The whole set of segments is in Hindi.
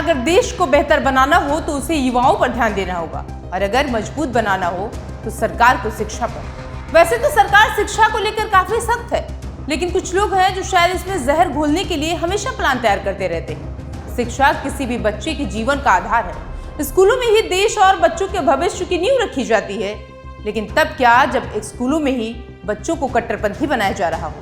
अगर देश को बेहतर बनाना हो तो उसे युवाओं पर ध्यान देना होगा, और अगर मजबूत बनाना हो तो सरकार को शिक्षा पर। वैसे तो सरकार शिक्षा को लेकर काफी सख्त है, लेकिन कुछ लोग हैं जो शायद इसमें जहर घोलने के लिए हमेशा प्लान तैयार करते रहते हैं। शिक्षा किसी भी बच्चे के जीवन का आधार है। स्कूलों में ही देश और बच्चों के भविष्य की नींव रखी जाती है, लेकिन तब क्या जब एक स्कूलों में ही बच्चों को कट्टरपंथी बनाया जा रहा हो,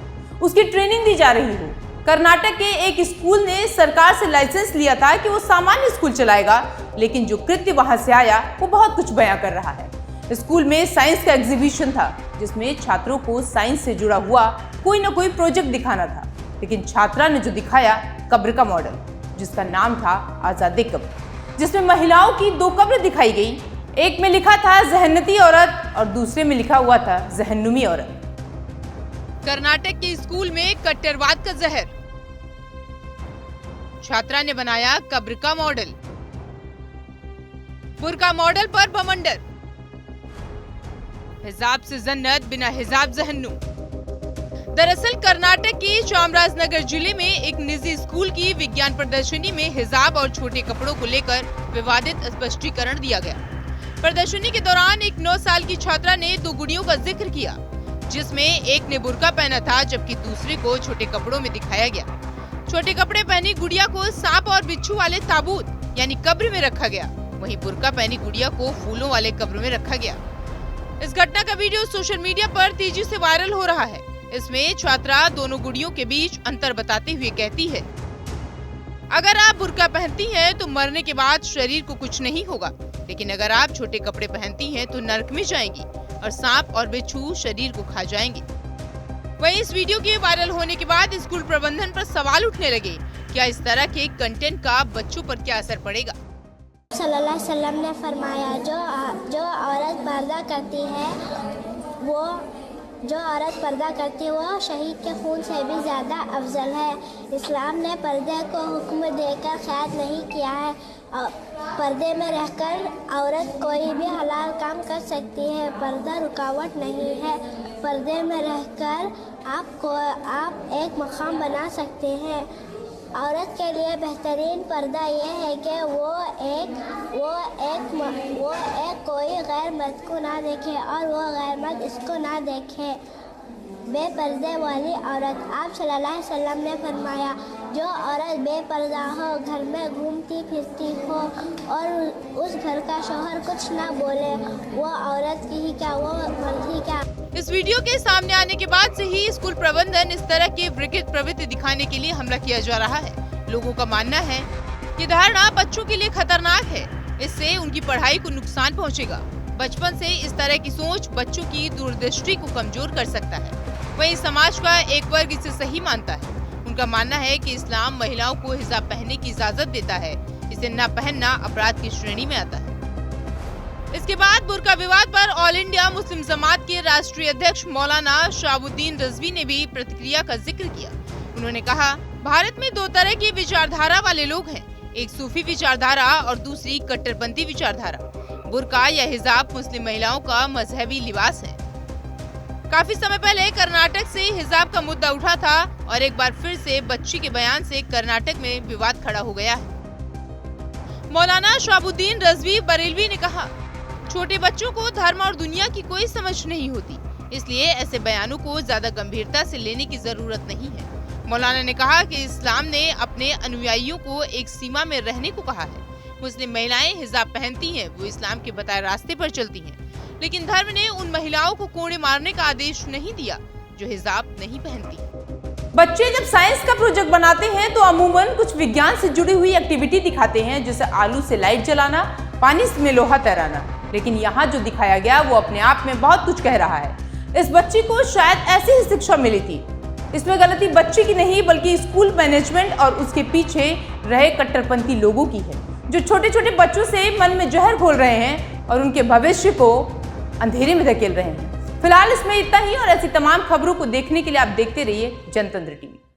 उसकी ट्रेनिंग दी जा रही हो। कर्नाटक के एक स्कूल ने सरकार से लाइसेंस लिया था कि वो सामान्य स्कूल चलाएगा, लेकिन जो कृत्य वहां से आया वो बहुत कुछ बयां कर रहा है। स्कूल में साइंस का एग्जीबिशन था, जिसमें छात्रों को साइंस से जुड़ा हुआ कोई ना कोई प्रोजेक्ट दिखाना था, लेकिन छात्रा ने जो दिखाया कब्र का मॉडल, जिसका नाम था आजादी कब्र, जिसमें महिलाओं की 2 कब्र दिखाई गई। एक में लिखा था जहन्नती औरत और दूसरे में लिखा हुआ था जहन्नुमी औरत। कर्नाटक के स्कूल में कट्टरवाद का जहर, छात्रा ने बनाया कब्र का मॉडल, बुर्का मॉडल पर बमंडर, हिजाब से जन्नत बिना हिजाब जहन्नुम। दरअसल कर्नाटक के चामराजनगर जिले में एक निजी स्कूल की विज्ञान प्रदर्शनी में हिजाब और छोटे कपड़ों को लेकर विवादित स्पष्टीकरण दिया गया। प्रदर्शनी के दौरान एक 9 साल की छात्रा ने 2 गुड़ियों का जिक्र किया, जिसमें एक ने बुर्का पहना था जबकि दूसरे को छोटे कपड़ों में दिखाया गया। छोटे कपड़े पहनी गुड़िया को सांप और बिच्छू वाले ताबूत यानी कब्र में रखा गया, वहीं बुर्का पहनी गुड़िया को फूलों वाले कब्र में रखा गया। इस घटना का वीडियो सोशल मीडिया पर तेजी से वायरल हो रहा है। इसमें छात्रा दोनों गुड़ियों के बीच अंतर बताते हुए कहती है, अगर आप बुर्का पहनती हैं तो मरने के बाद शरीर को कुछ नहीं होगा, लेकिन अगर आप छोटे कपड़े पहनती हैं तो नरक में जाएंगी और सांप और बिच्छू शरीर को खा जाएंगे। वहीं इस वीडियो के वायरल होने के बाद स्कूल प्रबंधन पर सवाल उठने लगे, क्या इस तरह के कंटेंट का बच्चों पर क्या असर पड़ेगा। सल्लल्लाहु अलैहि वसल्लम ने फरमाया, जो औरत पर्दा करती है वो शहीद के खून से भी ज़्यादा अफजल है। इस्लाम ने पर्दे को हुक्म देकर क़ैद नहीं किया है। पर्दे में रहकर औरत कोई भी हलाल काम कर सकती है, पर्दा रुकावट नहीं है। पर्दे में रहकर आप एक मकाम बना सकते हैं। औरत के लिए बेहतरीन पर्दा ये है कि वो एक कोई गैर मर्द को ना देखे और वो गैर मर्द इसको ना देखे। बेपर्दे वाली औरत, आप सल्लल्लाहु अलैहि वसल्लम ने फरमाया, जो औरत बेपर्दा हो, घर में घूमती फिरती हो और उस घर का शौहर कुछ ना बोले, वो औरत की ही क्या, वो मर्द ही क्या। इस वीडियो के सामने आने के बाद से ही स्कूल प्रबंधन इस तरह की विकृत प्रवृत्ति दिखाने के लिए हमला किया जा रहा है। लोगों का मानना है कि धारणा बच्चों के लिए खतरनाक है, इससे उनकी पढ़ाई को नुकसान पहुंचेगा। बचपन से इस तरह की सोच बच्चों की दूरदृष्टि को कमजोर कर सकता है। वहीं समाज का एक वर्ग इसे सही मानता है। उनका मानना है कि इस्लाम महिलाओं को हिजाब पहनने की इजाजत देता है, इसे न पहनना अपराध की श्रेणी में आता है। इसके बाद बुर्का विवाद पर ऑल इंडिया मुस्लिम जमात के राष्ट्रीय अध्यक्ष मौलाना शहाबुद्दीन रिजवी ने भी प्रतिक्रिया का जिक्र किया। उन्होंने कहा, भारत में 2 तरह की विचारधारा वाले लोग हैं, एक सूफी विचारधारा और दूसरी कट्टरपंथी विचारधारा। बुर्का या हिजाब मुस्लिम महिलाओं का मजहबी लिबास है। काफी समय पहले कर्नाटक से हिजाब का मुद्दा उठा था और एक बार फिर से बच्ची के बयान से कर्नाटक में विवाद खड़ा हो गया है। मौलाना शहाबुद्दीन रिजवी बरेलवी ने कहा, छोटे बच्चों को धर्म और दुनिया की कोई समझ नहीं होती, इसलिए ऐसे बयानों को ज्यादा गंभीरता से लेने की जरूरत नहीं है। मौलाना ने कहा कि इस्लाम ने अपने अनुयायियों को एक सीमा में रहने को कहा है। मुस्लिम महिलाएं हिजाब पहनती हैं, वो इस्लाम के बताए रास्ते पर चलती हैं, लेकिन धर्म ने उन महिलाओं को कोड़े मारने का आदेश नहीं दिया जो हिजाब नहीं पहनती। बच्चे जब साइंस का प्रोजेक्ट बनाते हैं तो अमूमन कुछ विज्ञान से जुड़ी हुई एक्टिविटी दिखाते हैं, जैसे आलू से लाइट जलाना, पानी में लोहा तैराना, लेकिन यहाँ जो दिखाया गया वो अपने आप में बहुत कुछ कह रहा है। इस बच्ची को शायद ऐसी ही शिक्षा मिली थी। इसमें गलती बच्ची की नहीं बल्कि स्कूल मैनेजमेंट और उसके पीछे रहे कट्टरपंथी लोगों की है, जो छोटे छोटे बच्चों से मन में जहर घोल रहे हैं और उनके भविष्य को अंधेरे में धकेल रहे हैं। फिलहाल इसमें इतना ही, और ऐसी तमाम खबरों को देखने के लिए आप देखते रहिए जनतंत्र टीवी।